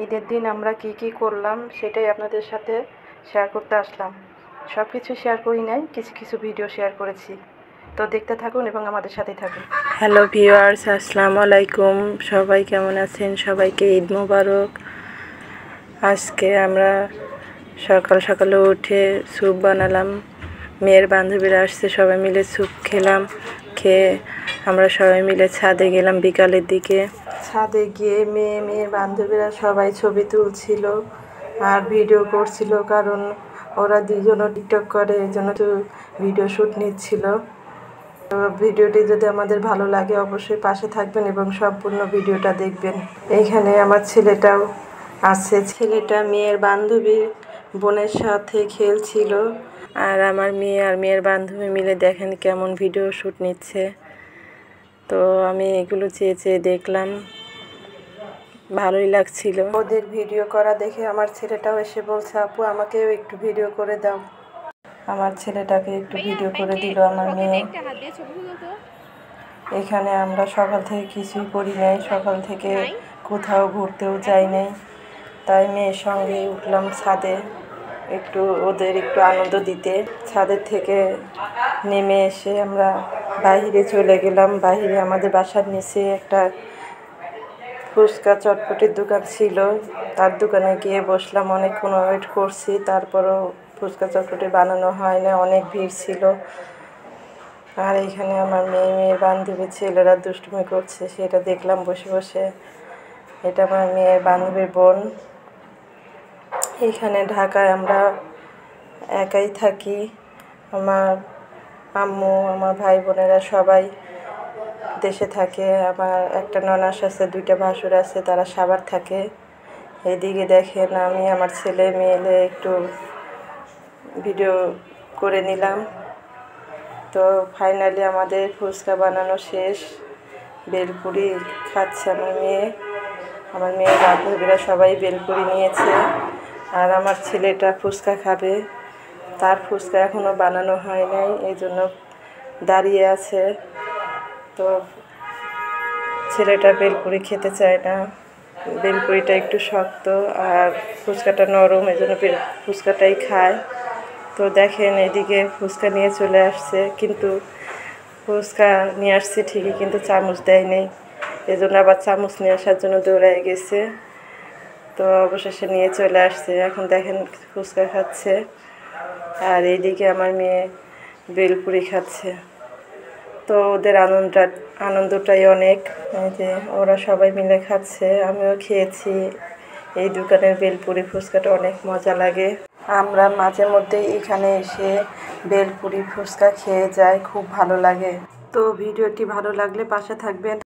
ঈদের দিন আমরা কি করলাম সেটাই আপনাদের সাথে শেয়ার করতে আসলাম। সব কিছু শেয়ার করি নাই, কিছু কিছু ভিডিও শেয়ার করেছি। তো দেখতে থাকুন এবং আমাদের সাথেই থাকুন। হ্যালো ভিউয়ার্স, আসসালামু আলাইকুম। সবাই কেমন আছেন? সবাইকে ঈদ মোবারক। আজকে আমরা সকাল সকালে উঠে স্যুপ বানালাম। মেয়ের বান্ধবীরা আসছে, সবাই মিলে স্যুপ খেলাম। খেয়ে আমরা সবাই মিলে ছাদে গেলাম বিকালের দিকে। ছাদে গিয়ে মেয়ের বান্ধবীরা সবাই ছবি তুলছিল আর ভিডিও করছিল, কারণ ওরা দুজনও টিকটক করে, এই জন্য ভিডিও শ্যুট নিচ্ছিল। তো ভিডিওটি যদি আমাদের ভালো লাগে অবশ্যই পাশে থাকবেন এবং সম্পূর্ণ ভিডিওটা দেখবেন। এইখানে আমার ছেলেটাও আছে। ছেলেটা মেয়ের বান্ধবীর বোনের সাথে খেলছিল, আর আমার মেয়ে আর মেয়ের বান্ধবী মিলে দেখেন কেমন ভিডিও শ্যুট নিচ্ছে। তো আমি এগুলো চেয়ে চেয়ে দেখলাম, ভালোই লাগছিল ওদের ভিডিও করা দেখে। আমার ছেলেটাও এসে বলছে, আপু আমাকেও একটু ভিডিও করে দাও। আমার ছেলেটাকে একটু ভিডিও করে দিল আমার মেয়ে। এখানে আমরা সকাল থেকে কিছুই করি নাই, সকাল থেকে কোথাও ঘুরতেও যাই নাই। তাই মেয়ের সঙ্গে উঠলাম ছাদে ওদের একটু আনন্দ দিতে। ছাদের থেকে নেমে এসে আমরা বাইরে চলে গেলাম। বাইরে আমাদের বাসার নিচে একটা ফুচকা চটপটির দোকান ছিল, তার দোকানে গিয়ে বসলাম। অনেকক্ষণ ওয়েট করছি, তারপরও ফুচকা চটপটি বানানো হয় না, অনেক ভিড় ছিল। আর এইখানে আমার মেয়ের বান্ধবী ছেলেরা দুষ্টুমি করছে, সেটা দেখলাম বসে বসে। এটা আমার মেয়ের বান্ধবীর বোন। এখানে ঢাকায় আমরা একাই থাকি। আমার আম্মু, আমার ভাই বোনেরা সবাই দেশে থাকে। আমার একটা ননাস আছে, 2টা ভাসুর আছে, তারা সাভার থাকে। এদিকে দেখেন আমি আমার ছেলে মেয়ে একটু ভিডিও করে নিলাম। তো ফাইনালি আমাদের ফুচকা বানানো শেষ। বেলপুরি খাচ্ছে আমার মেয়ের বান্ধবীরা সবাই বেলপুরি নিয়েছে, আর আমার ছেলেটা ফুচকা খাবে। তার ফুচকা এখনও বানানো হয় নাই, এই জন্য দাঁড়িয়ে আছে। তো ছেলেটা বেলপুরি খেতে চায় না, বেলপুরিটা একটু শক্ত আর ফুচকাটা নরম, এই জন্য ফুচকাটাই খায়। তো দেখেন এদিকে ফুচকা নিয়ে চলে আসছে, কিন্তু ফুচকা নিয়ে আসছে ঠিকই, কিন্তু চামচ দেয় নেই। এই জন্য আবার চামচ নিয়ে আসার জন্য দৌড়ায় গেছে। তো অবশেষে নিয়ে চলে আসছে। এখন দেখেন ফুচকা খাচ্ছে, আর এইদিকে আমার মেয়ে বেলপুরি খাচ্ছে। তো ওদের আনন্দটাই অনেক। এই যে ওরা সবাই মিলে খাচ্ছে, আমিও খেয়েছি। এই দোকানের বেলপুরি ফুচকাটা অনেক মজা লাগে। আমরা মাঝে মধ্যে এখানে এসে বেলপুরি ফুচকা খেয়ে যাই, খুব ভালো লাগে। তো ভিডিওটি ভালো লাগলে পাশে থাকবেন।